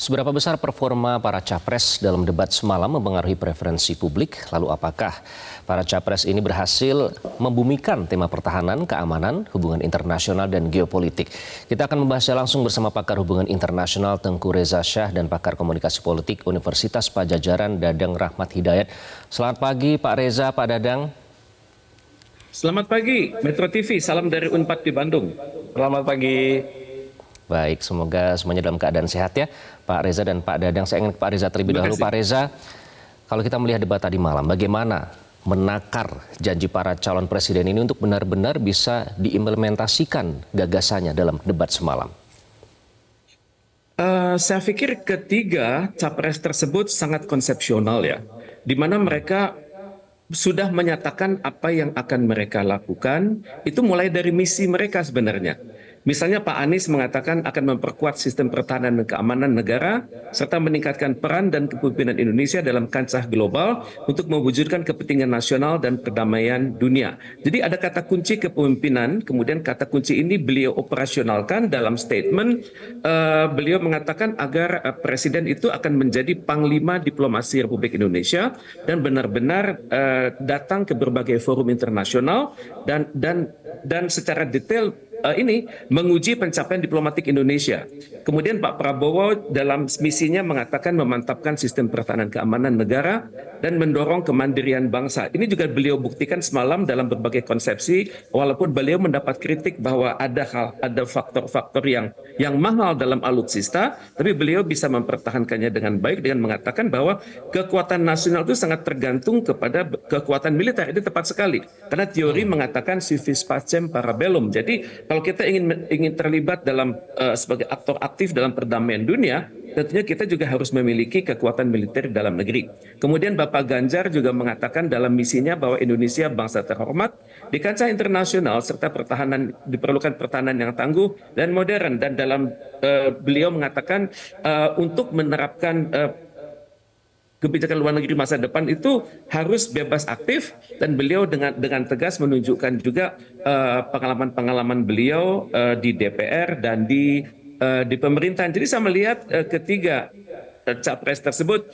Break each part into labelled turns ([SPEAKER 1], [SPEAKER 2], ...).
[SPEAKER 1] Seberapa besar performa para capres dalam debat semalam mempengaruhi preferensi publik? Lalu apakah para capres ini berhasil membumikan tema pertahanan, keamanan, hubungan internasional, dan geopolitik? Kita akan membahasnya langsung bersama pakar hubungan internasional Tengku Reza Shah dan pakar komunikasi politik Universitas Padjadjaran Dadang Rahmat Hidayat. Selamat pagi Pak Reza, Pak Dadang.
[SPEAKER 2] Selamat pagi, Metro TV. Salam dari Unpad di Bandung.
[SPEAKER 3] Selamat pagi.
[SPEAKER 1] Baik, semoga semuanya dalam keadaan sehat ya, Pak Reza dan Pak Dadang. Saya ingin ke Pak Reza terlebih dahulu. Pak Reza, kalau kita melihat debat tadi malam, bagaimana menakar janji para calon presiden ini untuk benar-benar bisa diimplementasikan gagasannya dalam debat semalam?
[SPEAKER 2] Saya pikir ketiga capres tersebut sangat konsepsional ya, di mana mereka sudah menyatakan apa yang akan mereka lakukan, itu mulai dari misi mereka sebenarnya. Misalnya Pak Anies mengatakan akan memperkuat sistem pertahanan dan keamanan negara, serta meningkatkan peran dan kepemimpinan Indonesia dalam kancah global untuk mewujudkan kepentingan nasional dan perdamaian dunia. Jadi ada kata kunci kepemimpinan, kemudian kata kunci ini beliau operasionalkan dalam statement. Beliau mengatakan agar Presiden itu akan menjadi Panglima Diplomasi Republik Indonesia dan benar-benar datang ke berbagai forum internasional dan secara detail ini menguji pencapaian diplomatik Indonesia. Kemudian Pak Prabowo dalam misinya mengatakan memantapkan sistem pertahanan keamanan negara dan mendorong kemandirian bangsa. Ini juga beliau buktikan semalam dalam berbagai konsepsi, walaupun beliau mendapat kritik bahwa ada faktor-faktor yang mahal dalam alutsista, tapi beliau bisa mempertahankannya dengan baik dengan mengatakan bahwa kekuatan nasional itu sangat tergantung kepada kekuatan militer. Ini tepat sekali, karena teori mengatakan si vis pacem para bellum. Jadi kalau kita ingin terlibat dalam sebagai aktor aktif dalam perdamaian dunia, tentunya kita juga harus memiliki kekuatan militer dalam negeri. Kemudian Bapak Ganjar juga mengatakan dalam misinya bahwa Indonesia bangsa terhormat di kancah internasional, serta diperlukan pertahanan yang tangguh dan modern. Dan dalam beliau mengatakan untuk menerapkan kebijakan luar negeri masa depan itu harus bebas aktif, dan beliau dengan tegas menunjukkan juga pengalaman-pengalaman beliau di DPR dan di pemerintahan. Jadi saya melihat ketiga capres tersebut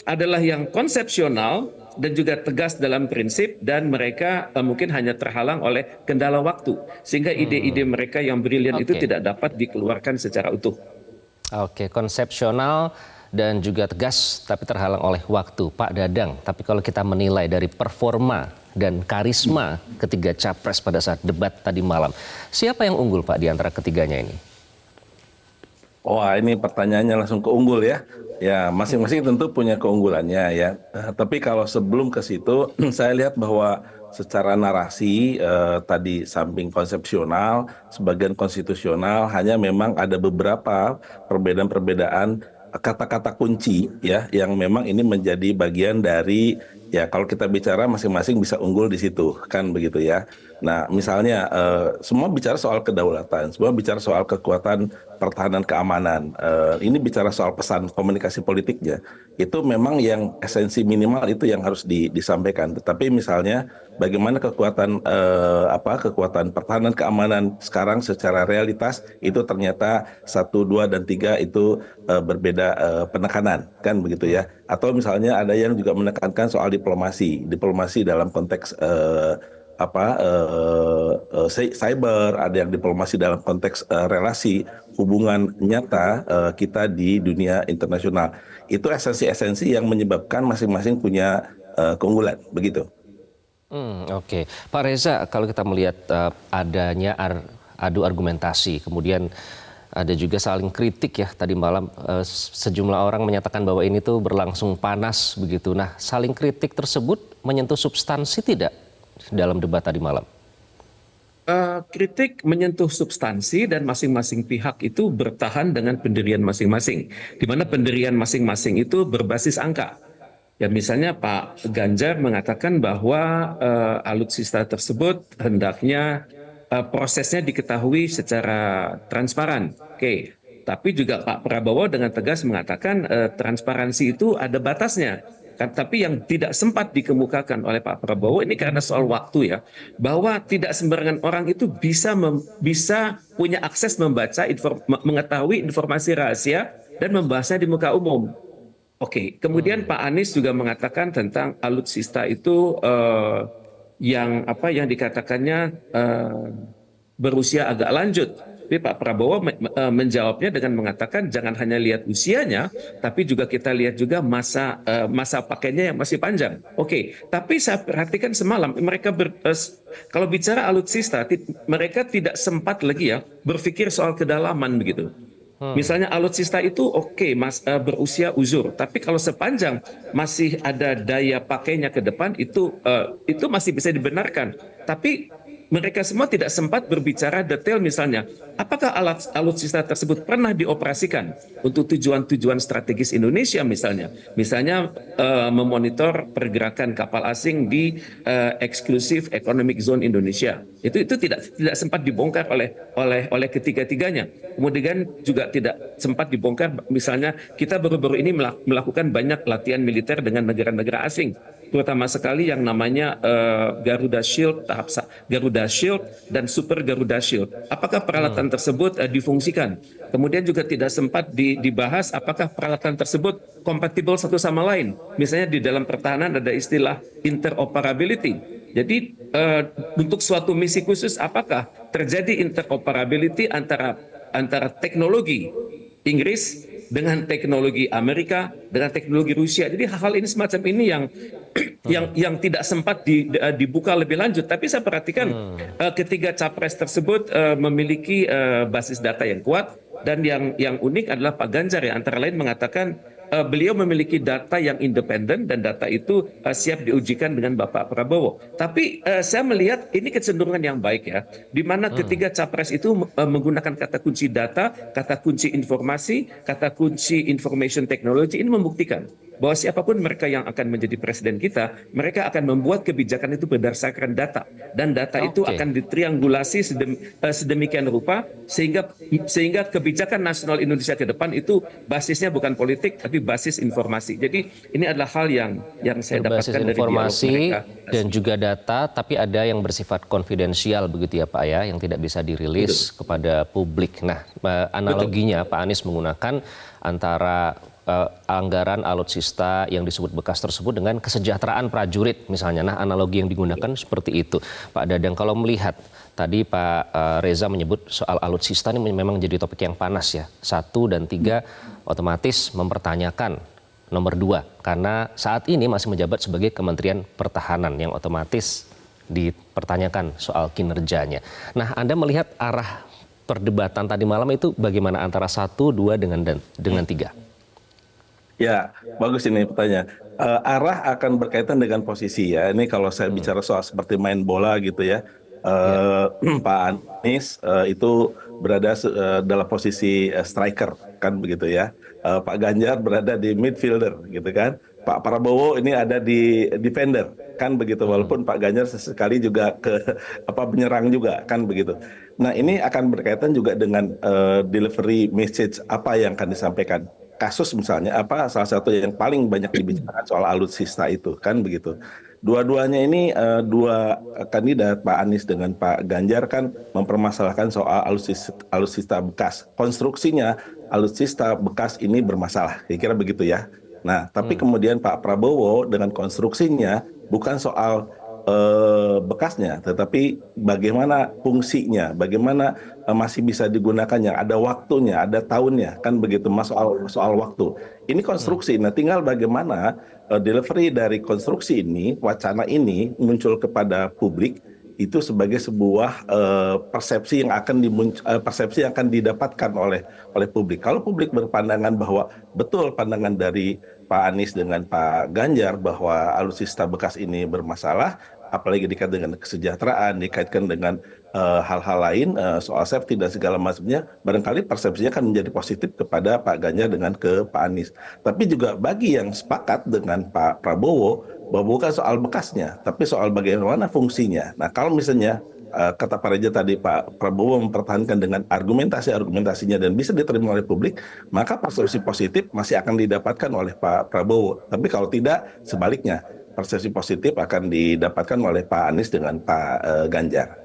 [SPEAKER 2] adalah yang konsepsional dan juga tegas dalam prinsip, dan mereka mungkin hanya terhalang oleh kendala waktu sehingga ide-ide mereka yang brilian itu tidak dapat dikeluarkan secara utuh.
[SPEAKER 1] Oke, konsepsional dan juga tegas tapi terhalang oleh waktu, Pak Dadang. Tapi kalau kita menilai dari performa dan karisma ketiga capres pada saat debat tadi malam, siapa yang unggul Pak di antara ketiganya ini?
[SPEAKER 3] Wah, ini pertanyaannya langsung ke unggul ya. Ya, masing-masing tentu punya keunggulannya ya. Tapi kalau sebelum ke situ, saya lihat bahwa secara narasi tadi samping konsepsional, sebagian konstitusional, hanya memang ada beberapa perbedaan-perbedaan kata-kata kunci ya, yang memang ini menjadi bagian dari ya, kalau kita bicara masing-masing bisa unggul di situ kan, begitu ya. Nah, misalnya semua bicara soal kedaulatan, semua bicara soal kekuatan pertahanan keamanan. Ini bicara soal pesan komunikasi politiknya. Itu memang yang esensi minimal itu yang harus disampaikan. Tetapi misalnya bagaimana kekuatan kekuatan pertahanan keamanan sekarang secara realitas itu ternyata 1, 2, dan 3 itu berbeda penekanan kan, begitu ya. Atau misalnya ada yang juga menekankan soal diplomasi dalam konteks cyber, ada yang diplomasi dalam konteks relasi hubungan nyata kita di dunia internasional. Itu esensi-esensi yang menyebabkan masing-masing punya keunggulan, begitu.
[SPEAKER 1] Oke, Pak Reza, kalau kita melihat adanya adu argumentasi, kemudian ada juga saling kritik ya tadi malam, sejumlah orang menyatakan bahwa ini tuh berlangsung panas begitu. Nah, saling kritik tersebut menyentuh substansi tidak dalam debat tadi malam?
[SPEAKER 2] Kritik menyentuh substansi dan masing-masing pihak itu bertahan dengan pendirian masing-masing, di mana pendirian masing-masing itu berbasis angka. Ya, misalnya Pak Ganjar mengatakan bahwa alutsista tersebut hendaknya prosesnya diketahui secara transparan. Oke. Tapi juga Pak Prabowo dengan tegas mengatakan transparansi itu ada batasnya. Tapi yang tidak sempat dikemukakan oleh Pak Prabowo ini karena soal waktu ya, bahwa tidak sembarangan orang itu bisa punya akses mengetahui informasi rahasia dan membahasnya di muka umum. Oke, kemudian Pak Anies juga mengatakan tentang alutsista itu yang dikatakannya berusia agak lanjut. Tapi Pak Prabowo menjawabnya dengan mengatakan jangan hanya lihat usianya, tapi juga kita lihat juga masa pakainya yang masih panjang. Oke, tapi saya perhatikan semalam mereka kalau bicara alutsista, mereka tidak sempat lagi ya berpikir soal kedalaman begitu. Misalnya alutsista itu berusia uzur, tapi kalau sepanjang masih ada daya pakainya ke depan itu masih bisa dibenarkan. Tapi mereka semua tidak sempat berbicara detail misalnya, apakah alutsista tersebut pernah dioperasikan untuk tujuan-tujuan strategis Indonesia misalnya. Misalnya memonitor pergerakan kapal asing di Exclusive Economic Zone Indonesia. Itu tidak sempat dibongkar oleh ketiga-tiganya. Kemudian juga tidak sempat dibongkar misalnya kita baru-baru ini melakukan banyak latihan militer dengan negara-negara asing, terutama sekali yang namanya Garuda Shield, Garuda Shield dan Super Garuda Shield. Apakah peralatan tersebut difungsikan? Kemudian juga tidak sempat dibahas apakah peralatan tersebut kompatibel satu sama lain. Misalnya di dalam pertahanan ada istilah interoperability. Jadi untuk suatu misi khusus apakah terjadi interoperability antara teknologi Inggris dengan teknologi Amerika, dengan teknologi Rusia. Jadi hal-hal ini semacam ini yang tidak sempat dibuka lebih lanjut. Tapi saya perhatikan ketiga capres tersebut memiliki basis data yang kuat, dan yang unik adalah Pak Ganjar yang antara lain mengatakan beliau memiliki data yang independen dan data itu siap diujikan dengan Bapak Prabowo. Tapi saya melihat ini kecenderungan yang baik ya, di mana ketiga capres itu menggunakan kata kunci data, kata kunci informasi, kata kunci information technology. Ini membuktikan bahwa siapapun mereka yang akan menjadi presiden kita, mereka akan membuat kebijakan itu berdasarkan data, dan data itu akan ditriangulasi sedemikian rupa sehingga kebijakan nasional Indonesia ke depan itu basisnya bukan politik tapi basis informasi. Jadi ini adalah hal yang saya
[SPEAKER 1] berbasis
[SPEAKER 2] dapatkan dari dialog
[SPEAKER 1] informasi
[SPEAKER 2] mereka.
[SPEAKER 1] dan juga data, tapi ada yang bersifat konfidensial begitu ya Pak ya, yang tidak bisa dirilis kepada publik. Nah, analoginya Pak Anies menggunakan antara anggaran alutsista yang disebut bekas tersebut dengan kesejahteraan prajurit misalnya. Nah, analogi yang digunakan seperti itu. Pak Dadang, kalau melihat tadi Pak Reza menyebut soal alutsista ini memang jadi topik yang panas ya. 1 dan 3 otomatis mempertanyakan nomor 2 karena saat ini masih menjabat sebagai Kementerian Pertahanan yang otomatis dipertanyakan soal kinerjanya. Nah, Anda melihat arah perdebatan tadi malam itu bagaimana antara 1, 2 dengan 3?
[SPEAKER 3] Ya, bagus ini pertanyaan. Arah akan berkaitan dengan posisi ya. Ini kalau saya bicara soal seperti main bola gitu ya. Pak Anies itu berada dalam posisi striker kan begitu ya. Pak Ganjar berada di midfielder gitu kan. Pak Prabowo ini ada di defender kan begitu. Walaupun Pak Ganjar sesekali juga menyerang juga kan begitu. Nah, ini akan berkaitan juga dengan delivery message apa yang akan disampaikan. Kasus misalnya salah satu yang paling banyak dibicarakan soal alutsista itu kan begitu. Dua-duanya ini dua kandidat Pak Anies dengan Pak Ganjar kan mempermasalahkan soal alutsista bekas. Konstruksinya alutsista bekas ini bermasalah, kira-kira begitu ya. Nah, tapi kemudian Pak Prabowo dengan konstruksinya bukan soal bekasnya, tetapi bagaimana fungsinya, bagaimana masih bisa digunakannya, ada waktunya, ada tahunnya, kan begitu mas soal waktu. Ini konstruksi, nah tinggal bagaimana delivery dari konstruksi ini, wacana ini muncul kepada publik itu sebagai sebuah persepsi yang akan didapatkan oleh publik. Kalau publik berpandangan bahwa betul pandangan dari Pak Anies dengan Pak Ganjar bahwa alutsista bekas ini bermasalah, apalagi dikaitkan dengan kesejahteraan, dikaitkan dengan hal-hal lain, soal safety dan segala macamnya, barangkali persepsinya akan menjadi positif kepada Pak Ganjar dengan ke Pak Anies. Tapi juga bagi yang sepakat dengan Pak Prabowo, bahwa bukan soal bekasnya, tapi soal bagaimana fungsinya. Nah, kalau misalnya kata Pak Reza tadi, Pak Prabowo mempertahankan dengan argumentasinya dan bisa diterima oleh publik, maka persepsi positif masih akan didapatkan oleh Pak Prabowo. Tapi kalau tidak, sebaliknya, persepsi positif akan didapatkan oleh Pak Anies dengan Pak Ganjar.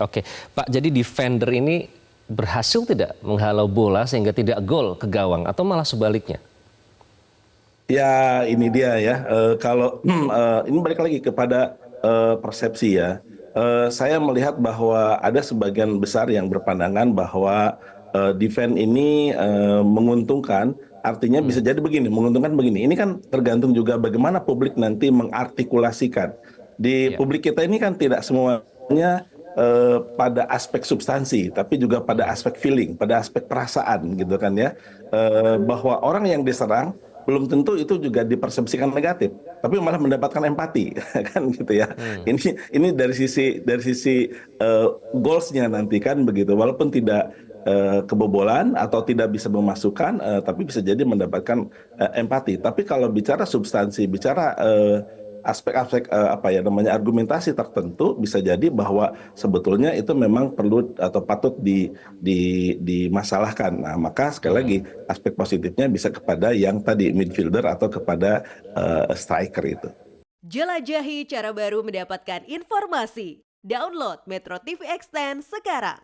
[SPEAKER 1] Oke. Pak, jadi defender ini berhasil tidak menghalau bola sehingga tidak gol ke gawang atau malah sebaliknya?
[SPEAKER 3] Ya, ini dia ya. Kalau ini balik lagi kepada persepsi ya. Saya melihat bahwa ada sebagian besar yang berpandangan bahwa defense ini menguntungkan. Artinya bisa jadi begini, menguntungkan begini. Ini kan tergantung juga bagaimana publik nanti mengartikulasikan. Di
[SPEAKER 1] Ya.
[SPEAKER 3] publik kita ini kan tidak semuanya pada aspek substansi, tapi juga pada aspek feeling, pada aspek perasaan gitu kan ya. Bahwa orang yang diserang belum tentu itu juga dipersepsikan negatif, tapi malah mendapatkan empati kan gitu ya. Ini dari sisi goalsnya nanti kan begitu, walaupun tidak kebobolan atau tidak bisa memasukkan, tapi bisa jadi mendapatkan empati. Tapi kalau bicara substansi, bicara aspek-aspek apa ya namanya argumentasi tertentu, bisa jadi bahwa sebetulnya itu memang perlu atau patut dimasalahkan. Nah, maka sekali lagi aspek positifnya bisa kepada yang tadi midfielder atau kepada striker itu.
[SPEAKER 4] Jelajahi cara baru mendapatkan informasi. Download Metro TV Extend sekarang.